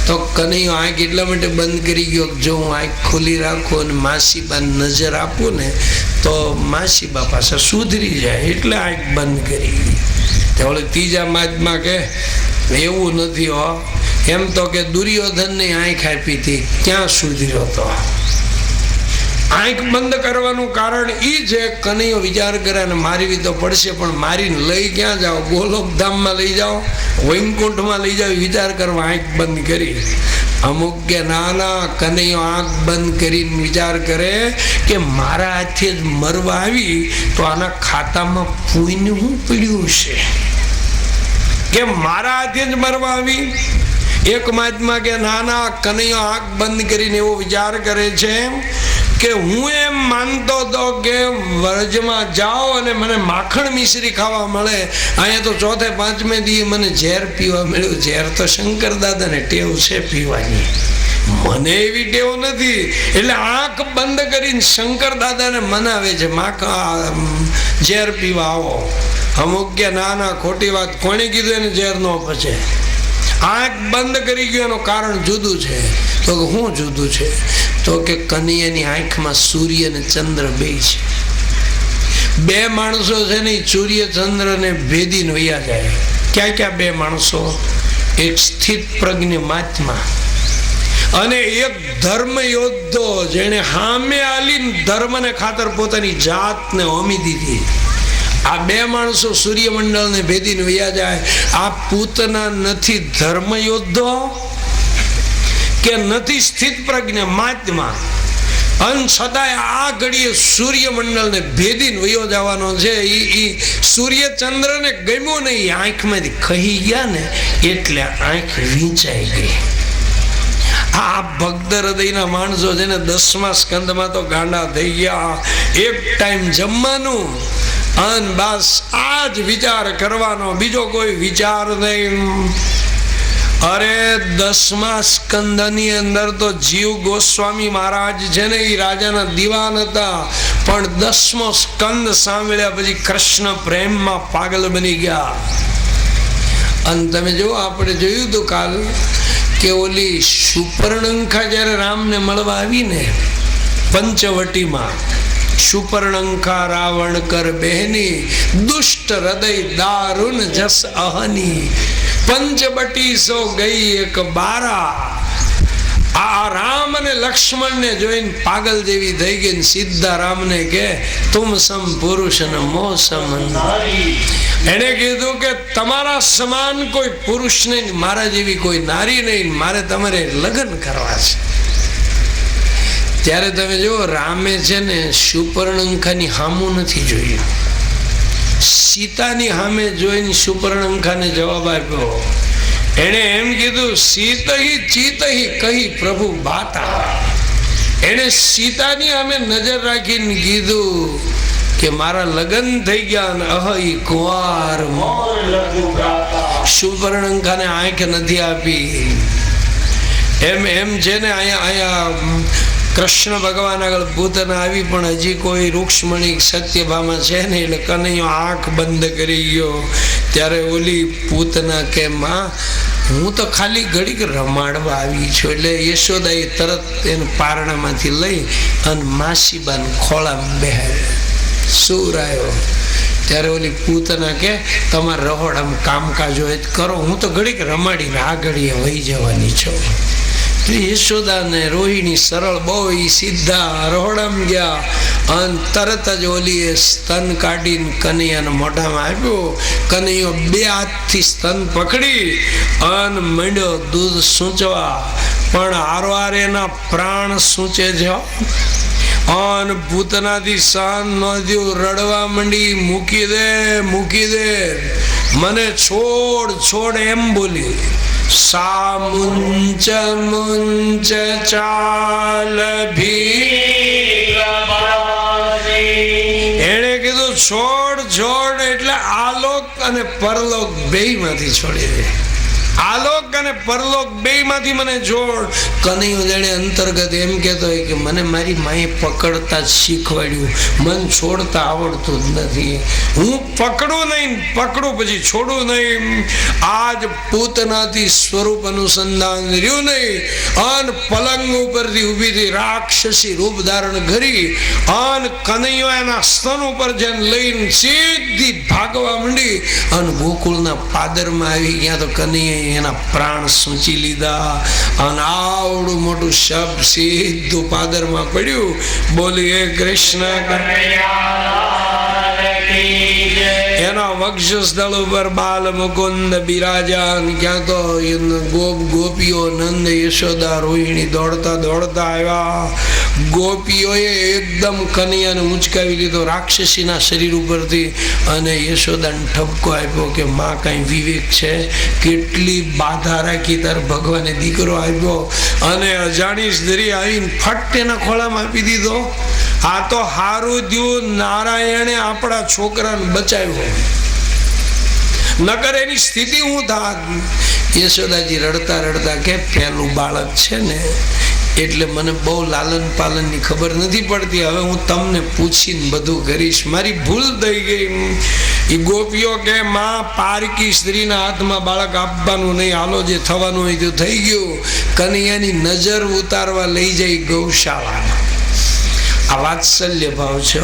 તો કનૈયો આંખ એટલા માટે બંધ કરી ગયો, જો હું આંખ ખોલી રાખું અને માસીબા નજર આપું ને તો માસીબા પાસે સુધરી જાય, એટલે આંખ બંધ કરી ગઈ. તે ત્રીજા મહાત્મા કે એવું નથી હો, એમ તો કે દુર્યોધનની આંખ આપી હતી, ક્યાં સુધર્યો તો. આંખ બંધ કરવાનું કારણ એ છે, કનૈયો વિચાર કરે અને મારવી તો પડશે, પણ મારીને લઈ ક્યાં જાઓ? ગોલોકધામમાં લઈ જાઓ, વૈકુંઠમાં લઈ જાઓ, વિચાર કરવા આંખ બંધ કરી. અમુક કે નાના, કનૈયો આંખ બંધ કરીને વિચાર કરે કે મારા હાથે જ મરવા આવી તો આના ખાતામાં પૂઈને હું પીડ્યું છે કે મારા હાથે જ મરવા આવી. એક મહાત્મા કે નાના, કનૈયો આંખ બંધ કરીને એવો વિચાર કરે છે કે હું એમ માનતો હતો કે વ્રજમાં જાઓ અને મને માખણ મિશ્રી ખાવા મળે, અહીંયા તો ચોથે પાંચમે દી મને ઝેર પીવા મળ્યું. ઝેર તો શંકર દાદાને ટેવ છે પીવાની, મને એવી ટેવ નથી. એટલે આંખ બંધ કરીને શંકર દાદાને મનાવે છે, ઝેર પીવા આવો. અમુક કે ના, ખોટી વાત. કોણે કીધું એને ઝેર ન પચે? આંખ બંધ કરી ગયું એનું કારણ જુદું છે. તો શું જુદું છે? તો કે કનૈયાની આંખમાં સૂર્ય અને ચંદ્ર બે છે. બે માણસો છે ને, સૂર્ય ચંદ્ર ને ભેદીને વયા જાય. ક્યાં ક્યાં બે માણસો? એક સ્થિત પ્રજ્ઞ મહાત્મા અને એક ધર્મ યોદ્ધો, જેને સામે આલીને ધર્મને ખાતર પોતાની જાતને હોમી દીધી. આ બે માણસો સૂર્યમંડળ ને ભેદીને વયા જાય. આ પૂતના નથી ધર્મ યોદ્ધો કે નથી સ્થિત પ્રજ્ઞ મહાત્મા, અને છતાંય આ ઘડીએ સૂર્યમંડળ ને ભેદીને વયો જવાનો છે. એ સૂર્ય ચંદ્ર ને ગમ્યો નહીં, આંખમાંથી ખહી ગયા ને એટલે આંખ વીંચાઈ ગઈ. આ ભક્ત હૃદયના માણસો છે ને 10મા સ્કંદમાં તો ગાંડા થઈ ગયા. એક ટાઈમ જમવાનું અને બસ આ જ વિચાર કરવાનો, બીજો કોઈ વિચાર નહીં. અરે 10મા સ્કંદની અંદર તો જીવ ગોસ્વામી મહારાજ છે ને, એ રાજાના દીવાન હતા, પણ 10મો સ્કંદ સાંભળ્યા પછી કૃષ્ણ પ્રેમમાં પાગલ બની ગયા. અને તમે જો, આપણે જોયું હતું કાલ કે ઓલી સુપર્ણંખા જયારે રામને મળવા આવી ને પંચવટીમાં, સુપર્ણંખા રાવણ કર બહેની, દુષ્ટ હૃદય દારુણ જસ અહની, પંચબટી સો ગઈ એક બારા. આ રામ અને લક્ષ્મણ ને જોઈને પાગલ જેવી થઈ ગઈ. સીધા રામને કે તુમ સમ પુરુષ ન મો સમ નારી. એને કીધું કે તમારા સમાન કોઈ પુરુષ નહીં, મારા જેવી કોઈ નારી નહીં, મારે તમારે લગ્ન કરવા છે. ત્યારે તમે જો, રામે છે ને સુપર્ણંખાની હામું નથી જોયું, સીતાની સામે જોઈને સુપર્ણંખાને જવાબ આપ્યો. એને એમ કીધું, સીતહી ચિતહી કહી પ્રભુ બાતા. એને સીતાની સામે નજર રાખીને કીધું કે મારા લગ્ન થઈ ગયા અને અહઈ કુંવાર. સુપર્ણંખાને આંખ નથી આપી. એમ છે ને, અહીંયા કૃષ્ણ ભગવાન આગળ પૂતના આવી, પણ હજી કોઈ રૂક્ષ્મણી સત્યભામા છે ને, એટલે કનૈયો આંખ બંધ કરી ગયો. ત્યારે ઓલી પૂતના કે માં, હું તો ખાલી ઘડીક રમાડવા આવી છું. એટલે યશોદાએ તરત એને પારણામાંથી લઈ અને માસીબાને ખોળામાં બેહાડ્યા. સુર આવ્યો ત્યારે ઓલી પૂતના કે તમારે રહોડામાં કામકાજ હોય કરો, હું તો ઘડીક રમાડીને આ ઘડીએ વહી જવાની છું. યશોદા ને રોહિણી સરળ બહુ, એ સીધા રહોડામાં ગયા અને તરત જ ઓલીએ સ્તન કાઢીને કનૈયાના મોઢામાં આપ્યો. કનૈયો બે હાથથી સ્તન પકડી અને મંડ્યો દૂધ સૂંચવા, પણ આરવાર એના પ્રાણ સૂંચે છે. અને ભૂતનાથી સહન ન થયું, રડવા માંડી, મૂકી દે મૂકી દે, મને છોડ છોડ એમ બોલી. સા મુંચ મુંચ ચાલ ભી, એને કીધું છોડ છોડ, એટલે આલોક અને પરલોક બેય માંથી છોડી દે. આલોક અને પરલોક બે માંથી મને જોડ. કનૈયો જાણે અંતર્ગત એમ કહેતો હોય કે મને મારી માએ પકડતા જ શીખવાડ્યું, મન છોડતા આવડતું જ નથી. હું પકડું નહીં, પકડું પછી છોડું નહીં. આજ પૂતનાથી સ્વરૂપ અનુસંધાન રહ્યું નહીં. અન પલંગ ઉપરથી ઉભી થઈ રાક્ષસી રૂપ ધારણ કરી અન કનૈયો એના સ્તન ઉપર જેને લઈને સીધી ભાગવા માંડી અને ગોકુળના પાદરમાં આવી ગયા તો કનૈયાએ એના પ્રાણ સૂંચી લીધા અને આવડું મોટું શબ્દ સીધું પાદરમાં પડ્યું. બોલીએ કૃષ્ણ એના વક્ષસ્થળ ઉપર બાલ મુકુંદ બિરાજા. ક્યાં તો ગોપીઓ નંદ યશોદા રોહિણી દોડતા દોડતા આવ્યા. ગોપીઓએ એકદમ કનૈયાને ઉંચકાવી લીધો રાક્ષસીના શરીર ઉપરથી અને યશોદાને ઠપકો આપ્યો કે માં કાંઈ વિવેક છે? કેટલી બાધા રાખી તાર ભગવાને દીકરો આપ્યો અને અજાણી સ્ત્રી આવીને ફટ એના ખોળામાં આપી દીધો. આ તો હારું થયું નારાયણે આપણા છોકરાને બચાવ્યો, નકર એની સ્થિતિ હું થાત. યશોદાજી રડતા રડતા કે પહેલું બાળક છે ને એટલે મને બહુ લાલન પાલનની ખબર નથી પડતી, હવે હું તમને પૂછીને બધું કરીશ, મારી ભૂલ થઈ ગઈ. એ ગોપીઓ કે માં પારકી સ્ત્રીના હાથમાં બાળક આપવાનું નહીં, હાલો જે થવાનું હોય તે થઈ ગયું. કનૈયાની નજર ઉતારવા લઈ જાય ગૌશાળામાં. આ વાત્સલ્ય ભાવ છે.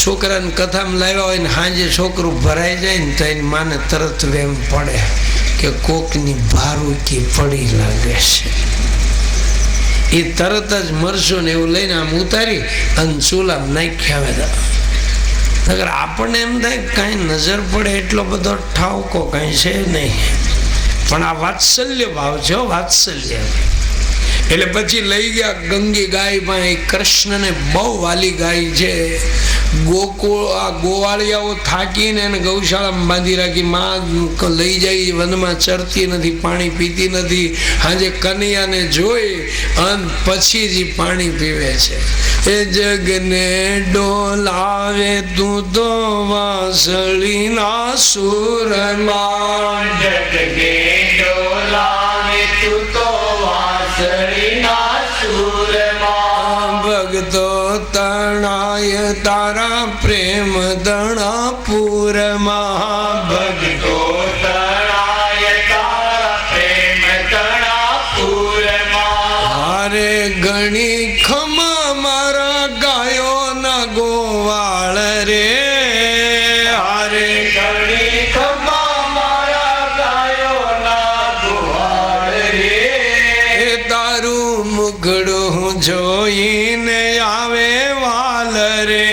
છોકરાને કથામાં લાવ્યા હોય ને સાંજે છોકરું ભરાઈ જાય ને તો એની માને તરત વેમ પડે કે કોકની ભારુકી પડી લાગે છે. એ તરત જ મરશું ને એવું લઈને આમ ઉતારી અને ચૂલામાં નાખ્યા હતા. નગર આપણને એમ થાય કાંઈ નજર પડે એટલો બધો ઠાવકો કાંઈ છે નહીં, પણ આ વાત્સલ્ય ભાવ છે. વાત્સલ્ય એટલે પછી લઈ ગયા ગંગી ગાય પાસે. કૃષ્ણને બહુ વાલી ગાય છે. ગોવાળિયાઓ થાકીને એને ગૌશાળામાં બાંધી રાખી. માં લઈ જાય વનમાં ચરતી નથી, પાણી પીતી નથી. આજે કનૈયાને જોઈ અને પછી જ પાણી પીવે છે. એ જગને ડોલાવે તું તો વાસળીના સુરમાં, જગને ડોલાવે તું તો વાસળીના સુરમાં. ભગતો તણાય તારા પ્રેમ તણાપુરમાં, ભગતો તણાય તારા પ્રેમ તણાપુરમાં. હારે ઘણી ખમા મારા ગાયો ના ગોવાળ રે, હારે ઘણી ખમા મારા ગાયો ના ગોવાળ રે. તારું મુખડું જોઈને આવે વાલ રે,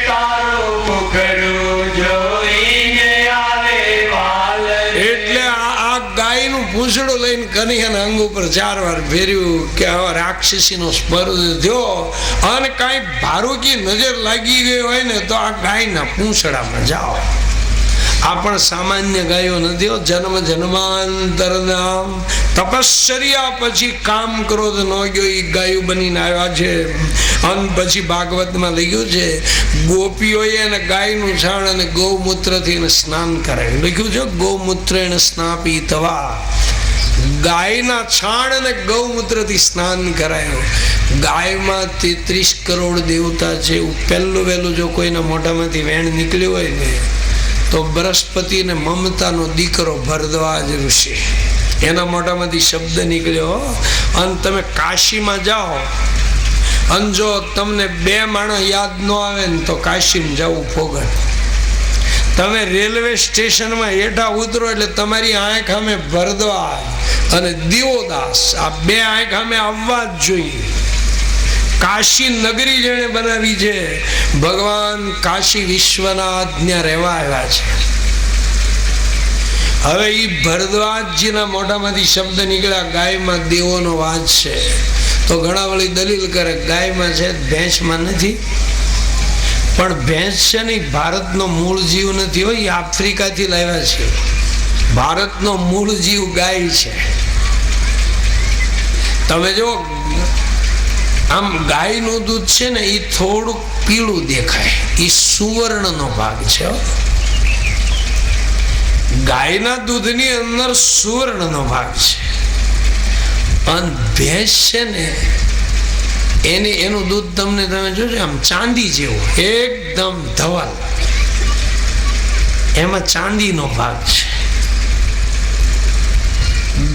તારું મુખડું જોઈને આવે વાલ. એટલે આ ગાયનું પૂંછડું લઈને કનૈયાના અંગ ઉપર 4 વાર ફેર્યું કે હવે રાક્ષસીનો સ્પર્શ થયો અને કાંઈ ભારુકી નજર લાગી ગઈ હોય ને તો આ ગાયના પૂંછડામાં જાઓ. આ પણ સામાન્ય ગાયો નથી. જન્મ જન્માંતરના તપશ્ચર્યા પછી કામ ક્રોધ ન ગયો એ ગાયું બનીને આવ્યા છે. અને પછી ભાગવતમાં લખ્યું છે ગોપીઓએ એને ગાયનું છાણ અને ગૌમૂત્રથી એને સ્નાન કરાવ્યું. લખ્યું છે ગૌમૂત્ર એને સ્નાપી તવા. ગાયના છાણ અને ગૌમૂત્રથી સ્નાન કરાયું. ગાયમાં 33 કરોડ દેવતા છે. પહેલું વહેલું જો કોઈના મોઢામાંથી વેણ નીકળ્યું હોય ને તો બૃહસ્પતિ ને મમતાનો દીકરો ભરદ્વાજ ઋષિ, એના મોઢામાંથી શબ્દ નીકળ્યો. અને તમે કાશીમાં જાઓ અને જો તમને 2 માણસ યાદ ન આવે ને તો કાશીમાં જવું ફોગટ. તમે રેલવે સ્ટેશનમાં હેઠા ઉતરો એટલે તમારી આંખ સામે ભરદ્વાજ અને દિયોદાસ, આ 2 આંખ સામે આવવા જ જોઈએ. કાશી નગરી જેણે બનાવી છે. ભગવાન કાશી વિશ્વનાથ ત્યાં રહેવા આવ્યા છે. હવે એ ભરદ્વાજજીના મોઢામાંથી શબ્દ નીકળ્યા ગાયમાં દેવોનો વાસ છે. તો ઘણા વળી દલીલ કરે ગાયમાં છે ભેંસમાં નથી. પણ ભેંસ છે ને ભારતનો મૂળ જીવ નથી હોય, એ આફ્રિકાથી લાવ્યા છે. ભારતનો મૂળ જીવ ગાય છે. તમે જો આમ ગાયનું દૂધ છે ને એ થોડુંક પીળું દેખાય, એ સુવર્ણનો ભાગ છે. ગાયના દૂધની અંદર સુવર્ણનો ભાગ છે, અને ભેંસ છે ને એનું દૂધ તમે જોજો આમ ચાંદી જેવું, એકદમ ધવલ, એમાં ચાંદીનો ભાગ છે.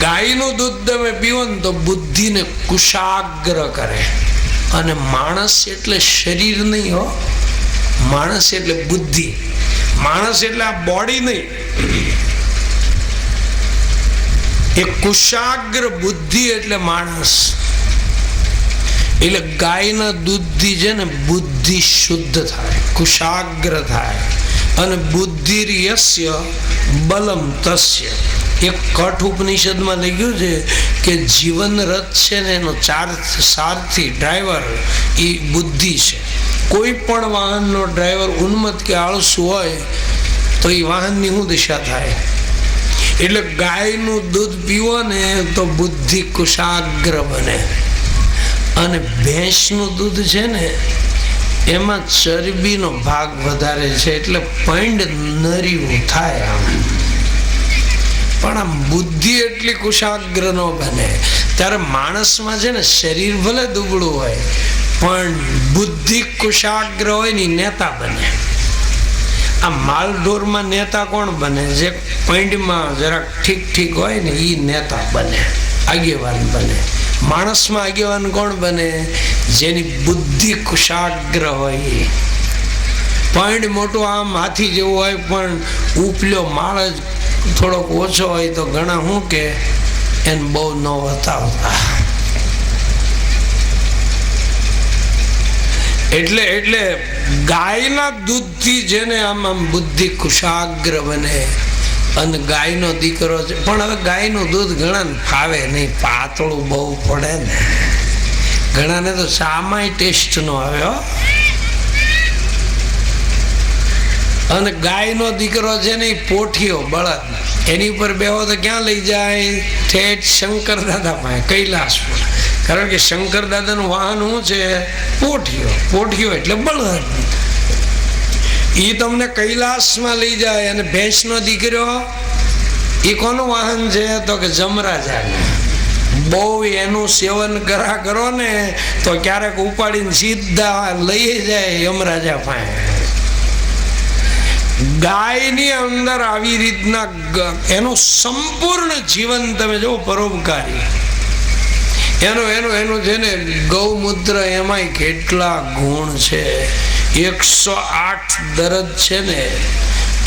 ગાયનું દૂધ તમે પીવો ને તો બુદ્ધિને કુશાગ્ર કરે. અને માણસ એટલે શરીર નહીં હો, માણસ એટલે બુદ્ધિ, માણસ એટલે આ બોડી નહીં, એ કુશાગ્ર બુદ્ધિ એટલે માણસ. એટલે ગાયના દૂધથી છે ને બુદ્ધિ શુદ્ધ થાય, કુશાગ્ર થાય. અને બુદ્ધિર્યસ્ય બલમ તસ્ય. એક કઠ ઉપનિષદમાં લખ્યું છે કે જીવન રથ છે ને એનો સારથી ડ્રાઈવર એ બુદ્ધિ છે. કોઈ પણ વાહનનો ડ્રાઈવર ઉન્મત્ત કે આળસુ હોય તો એ વાહનની શું દિશા થાય? એટલે ગાયનું દૂધ પીવો ને તો બુદ્ધિ કુશાગ્ર બને. અને ભેંસનું દૂધ છે ને એમાં ચરબીનો ભાગ વધારે છે, એટલે પૈંડ નરીવું થાય આમ. પણ આમ બુદ્ધિ એટલી કુશાગ્ર ન બને. ત્યારે માણસમાં છે ને શરીર ભલે દુબળું હોય પણ બુદ્ધિ કુશાગ્ર હોય ને નેતા બને. આ માલઢોરમાં નેતા કોણ બને? જે પૈંડમાં જરાક ઠીક ઠીક હોય ને એ નેતા બને, આગેવાન બને. માણસમાં આગેવાન કોણ બને? જેની બુદ્ધિ કુશાગ્ર હોય. પૈંડ મોટું આમ હાથી જેવું હોય પણ ઉપલ્યો માળ જ થોડોક ઓછો હોય તો ઘણા શું કે એને બહુ ન વતાવતા. એટલે ગાયના દૂધથી જેને આમ બુદ્ધિ કુશાગ્ર બને. અને ગાયનો દીકરો છે, પણ હવે ગાયનું દૂધ ઘણાને ફાવે નહીં, પાતળું બહુ પડે ને. ઘણાને તો ચામાંય ટેસ્ટ નો આવે હો. અને ગાયનો દીકરો છે ને એ પોઠિયો બળદ, એની ઉપર બેહો તો ક્યાં લઈ જાય? ઠેઠ શંકર દાદા પાસે, કૈલાસમાં. કારણ કે શંકર દાદાનું વાહન શું છે? પોઠિયો. પોઠિયો એટલે બળદ. એ તમને કૈલાસમાં લઈ જાય. અને ભેંસનો દીકરો એ કોનું વાહન છે? તો કે જમરાજાનું. બહુ એનું સેવન કરો ને તો ક્યારેક ઉપાડીને સીધા લઈ જાય યમરાજા પાસે. ગાયની અંદર આવી રીતના એનું સંપૂર્ણ જીવન તમે જો પરોપકારી. એનું છે ને ગૌમૂત્ર, એમાંય કેટલા ગુણ છે. 108 દરદ છે ને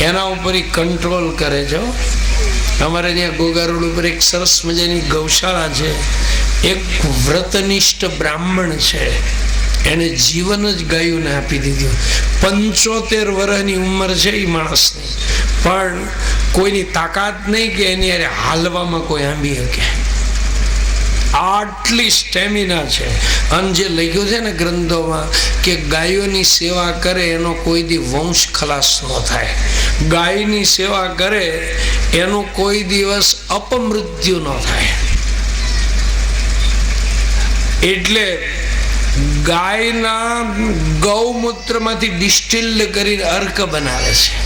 એના ઉપર કંટ્રોલ કરે છે. અમારે ત્યાં ગોગા રોડ ઉપર એક સરસ મજાની ગૌશાળા છે. એક વ્રતનિષ્ઠ બ્રાહ્મણ છે, એને જીવન જ ગાયોને આપી દીધું. 75 વર્ષની ઉંમર છે એ માણસની, પણ કોઈની તાકાત નહીં કે એની અરે હાલવામાં કોઈ આંબી શકે. આટલી સ્ટેમિના છે. અને જે લખ્યું છે ને ગ્રંથોમાં કે ગાયોની સેવા કરે એનો કોઈ દી વંશ ખલાસ ન થાય, ગાયની સેવા કરે એનું કોઈ દિવસ અપમૃત્યુ ન થાય. એટલે ગાયના ગૌમૂત્રમાંથી ડિસ્ટિલ્ડ કરીને અર્ક બનાવે છે.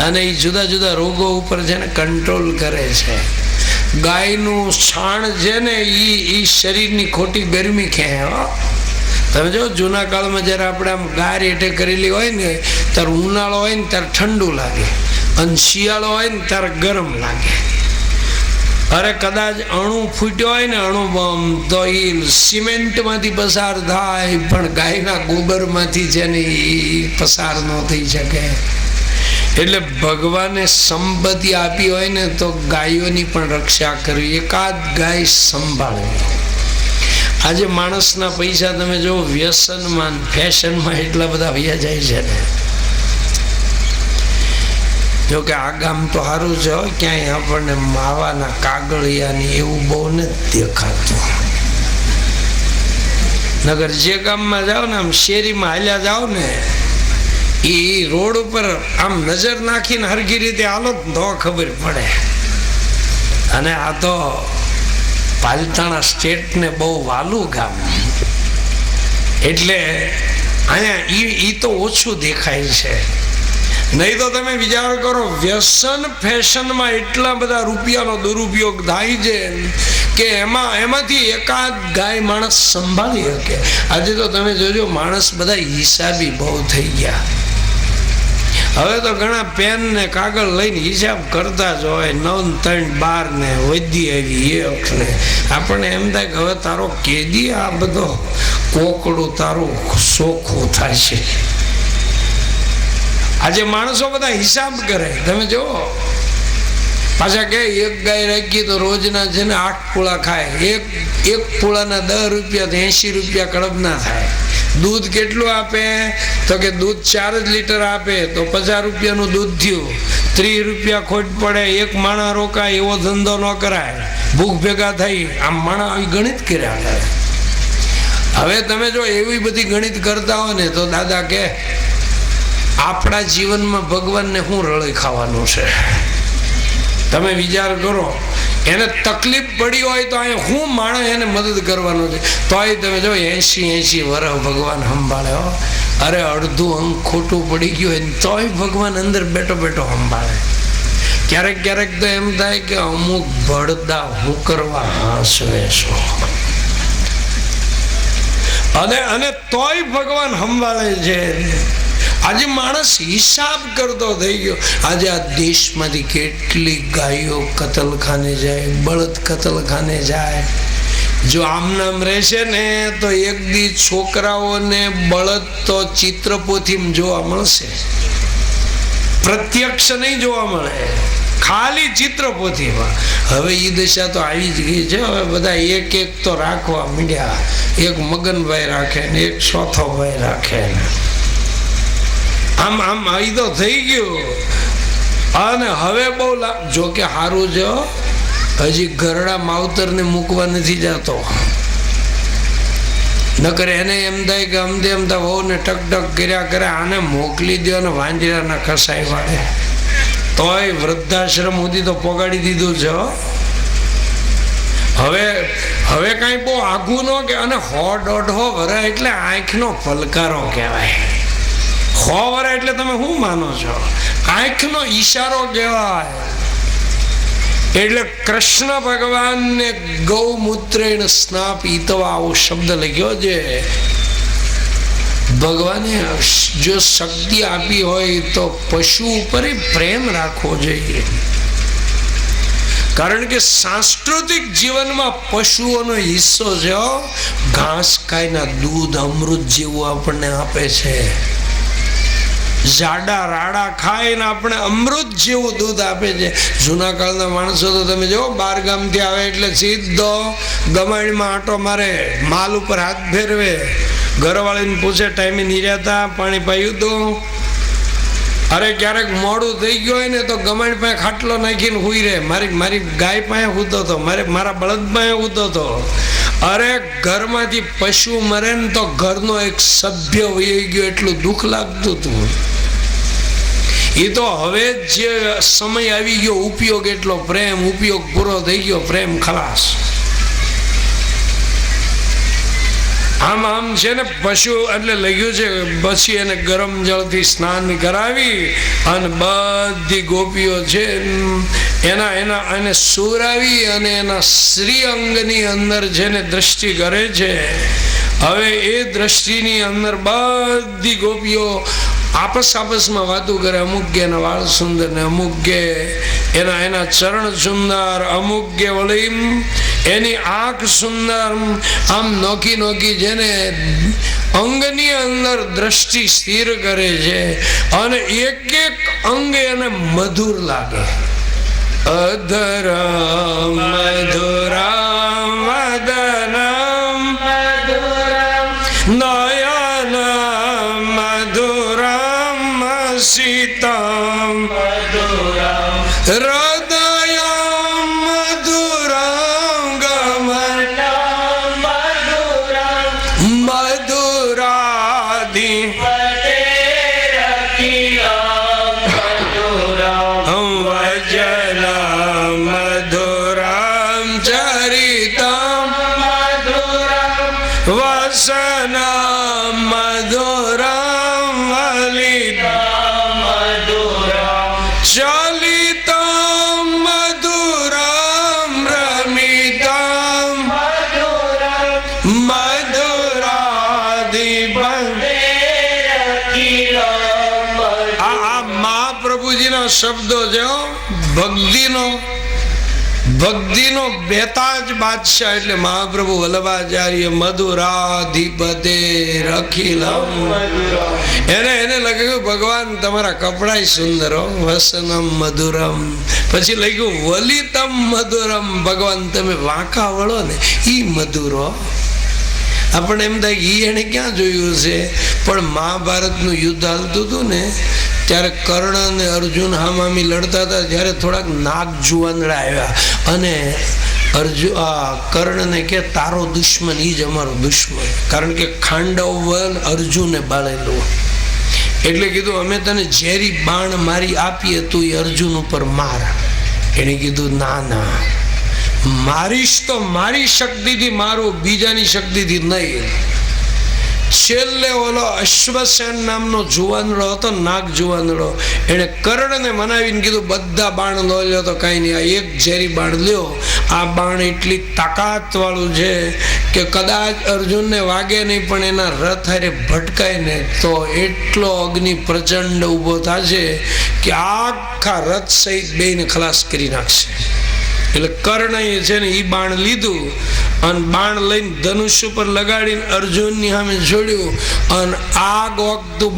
અને એ જુદા જુદા રોગો ઉપર છે ને કંટ્રોલ કરે છે. ગાયનું છાણ છે ને એ શરીરની ખોટી ગરમી ખેંચે. તમે જો જૂના કાળમાં જયારે આપણે આમ ગાર હેઠે કરેલી હોય ને ત્યારે ઉનાળો હોય ને ત્યારે ઠંડુ લાગે, અને શિયાળો હોય ને ત્યારે ગરમ લાગે. અરે કદાચ અણુ ફૂટ્યો હોય ને અણુ બોમ્બ તો એ સિમેન્ટમાંથી પસાર થાય, પણ ગાયના ગોબરમાંથી છે ને એ પસાર ન થઈ શકે. એટલે ભગવાને સંપત્તિ આપી હોય ને તો ગાયોની પણ રક્ષા કરવી, એકાદ ગાય સંભાળવી. આજે માણસના પૈસા તમે જો વ્યસનમાં ફેશનમાં એટલા બધા વયા જાય છે ને. જો કે આ ગામ તો સારું છે, ક્યાંય આપણને માવાના કાગળિયાની એવું બહુ નથી દેખાતું. નગર જે ગામમાં જાઓ ને આમ શેરીમાં હાલ્યા જાઓ ને એ રોડ ઉપર આમ નજર નાખીને હરખી રીતે હાલો તો ખબર પડે. અને આ તો પાલતાણા સ્ટેટને બહુ વાલું ગામ, એટલે અહીંયા એ તો ઓછું દેખાય છે. નહીં તો તમે વિચાર કરો, વ્યસન ફેશનમાં એટલા બધા રૂપિયાનો દુરુપયોગ થાય છે કે એમાંથી એકાદ ગાય માણસ સંભાળી શકે. આજે તો તમે જોજો, માણસ બધા હિસાબી બહુ થઈ ગયા. હવે તો ઘણા પેન ને કાગળ લઈને હિસાબ કરતા જ હોય. 9, 3, 12 ને વધી આવી 1 ને આપણને એમ થાય કે હવે તારો કેદી આ બધો કોકડું તારું સોખું થાય છે. આજે માણસો બધા હિસાબ કરે. તમે જો પાછા કે એક ગાય રાખી તો રોજના છે ને 8 પૂળા ખાય. એક પૂળાના 10 રૂપિયા તો 80 રૂપિયા કડબના થાય. દૂધ કેટલું આપે તો કે દૂધ 4 જ લીટર આપે તો 50 રૂપિયાનું દૂધ થયું. 30 રૂપિયા ખોટ પડે, એક માણા રોકાય, એવો ધંધો ન કરાય. ભૂખ ભેગા થઈ આમ માણા આવી ગણિત કર્યા કરે. હવે તમે જો એવી બધી ગણિત કરતા હો ને તો દાદા કે આપણા જીવનમાં ભગવાનને શું રળી ખાવાનું છે? તમે વિચાર કરો, એને તકલીફ પડી હોય તો અહીંયા હું માણસ એને મદદ કરવાનો છે. તોય તમે જો 80 વર્ષ ભગવાન સંભાળે હો. અરે અડધું અંગ ખોટું પડી ગયું હોય તોય ભગવાન અંદર બેઠો બેઠો સંભાળે. ક્યારેક તો એમ થાય કે અમુક ભળદા હું કરવા હાંસવે છો, અને તોય ભગવાન સંભાળે છે. આજે માણસ હિસાબ કરતો થઈ ગયો. આજે આ દેશમાંથી કેટલી ગાયો કતલખાને જાય, બળદ કતલખાને જાય. જો આમ નામ રહેશે ને તો એક દી છોકરાઓને બળદ તો ચિત્રપોથીમાં જોવા મળશે, પ્રત્યક્ષ નહીં જોવા મળે, ખાલી ચિત્રપોથીમાં. હવે એ દશા તો આવી જ ગઈ છે. હવે બધા એક તો રાખવા માંડ્યા. એક મગનભાઈ રાખે ને એક ચોથોભાઈ રાખે ને આમ આવી તો થઈ ગયું. અને હવે બહુ જો કે સારું છે, હજી ઘરડા માવતરને મૂકવા નથી જતો. નકર એને એમ થાય કે અમતા બહુ ને ટક કર્યા કરે, આને મોકલી દો ને વાંજરાના કસાઈ વાળે. તોય વૃદ્ધાશ્રમ સુધી તો પોગાડી દીધું છે. હવે કઈ બહુ આઘું ન કે. અને 100-150 વર્ષ એટલે આંખનો પલકારો કહેવાય. 100 વર્ષ એટલે તમે શું માનો છો? આંખનો ઈશારો કહેવાય. એટલે કૃષ્ણ ભગવાનને ગૌમૂત્રેણ સ્નાપીતવા આવો શબ્દ લખ્યો છે. ભગવાને જો શક્તિ આપી હોય તો પશુ ઉપર પ્રેમ રાખવો જોઈએ. કારણ કે સાંસ્કૃતિક જીવનમાં પશુઓનો હિસ્સો છે. ઘાસ ખાયના દૂધ અમૃત જેવું આપણને આપે છે. જાડા રાડા ખાઈને આપણે અમૃત જેવું દૂધ આપે છે. જૂના કાળના માણસો તો તમે જો 12 ગામથી આવે એટલે સીધો ગમાણીમાં આંટો મારે, માલ ઉપર હાથ ફેરવે, ઘરવાળીને પૂછે ટાઈમે નિર્યાતા, પાણી પાયું તો. અરે ક્યારેક મોડું થઈ ગયું હોય ને તો ગમાણી પાસે ખાટલો નાખીને હુઈ રહે. મારી ગાય પાસે સૂતો હતો, મારા બળદ પાસે સૂતો હતો. અરે ઘરમાંથી પશુ મરે ને તો ઘરનો એક સભ્ય વહી ગયો એટલું દુઃખ લાગતું હતું. એ તો હવે જે સમય આવી ગયો, ઉપયોગ એટલો, પ્રેમ ઉપયોગ પૂરો થઈ ગયો, પ્રેમ ખલાસ. આમ છે ને પશુ એટલે લખ્યું છે પછી એને ગરમ જળથી સ્નાન કરાવી અને બધી ગોપીઓ છે એને સુરાવી અને એના શ્રી અંગની અંદર છે ને દ્રષ્ટિ કરે છે. હવે એ દ્રષ્ટિની અંદર બધી ગોપીઓ આપસમાં વાતો કરે. અમુક કે એના વાળ સુંદર ને અમુક કે એના ચરણ સુંદર, અમુક કે વળી એની આંખ સુંદર. આમ નોખી છે ને અંગની અંદર દ્રષ્ટિ સ્થિર કરે છે અને એક અંગ એને મધુર લાગે. અધરમ મધુરમ વદનમ નયન મધુરમ સીતમ હૃદય મધુરમ ગમનમ મધુરાધિ વસન મધુરમ વલિત એના શબ્દો છે, ભક્તિનો બેતાજ બાદશાહ એટલે મહાપ્રભુ વલ્લભાચાર્ય મધુરાધિપતે અખિલમ. એને લખ્યું ભગવાન તમારા કપડાય સુંદર હો, વસનમ મધુરમ. પછી લખ્યું વલિતમ મધુરમ, ભગવાન તમે વાંકા વળો ને ઈ મધુરો. આપણે એમ થાય ઈ એને ક્યાં જોયું છે, પણ મહાભારતનું યુદ્ધ હાલતું હતું ને ત્યારે કર્ણ અને અર્જુન હામામી લડતા હતા, ત્યારે થોડાક નાગ જુવાનડા આવ્યા અને કર્ણને કે તારો દુશ્મન ઈ જ અમારો દુશ્મન, કારણ કે ખાંડવ વન અર્જુને બાળેલું. એટલે કીધું અમે તને ઝેરી બાણ મારી આપીએ તું એ અર્જુન ઉપર માર. એને કીધું ના, મારીશ તો મારી શક્તિથી મારું, બીજાની શક્તિથી નહીં. છેલ્લે ઓલો અશ્વસેન નામનો જુવાનડો હતો, નાગ જુવાનડો, એને કર્ણને મનાવીને કીધું બધા બાણ નો લ્યો તો કઈ નહીં, આ એક ઝેરી બાણ લ્યો. આ બાણ એટલી તાકાત વાળું છે કે કદાચ અર્જુનને વાગે નહીં પણ એના રથ હારે ભટકાય ને તો એટલો અગ્નિ પ્રચંડ ઉભો થશે કે આખા રથ સહિત બેયને ખલાસ કરી નાખશે. એટલે કર્ણએ છે ને એ બાણ લીધું અને બાણ લઈને ધનુષ ઉપર લગાડીને અર્જુનની સામે છોડ્યું અને આગ વખતું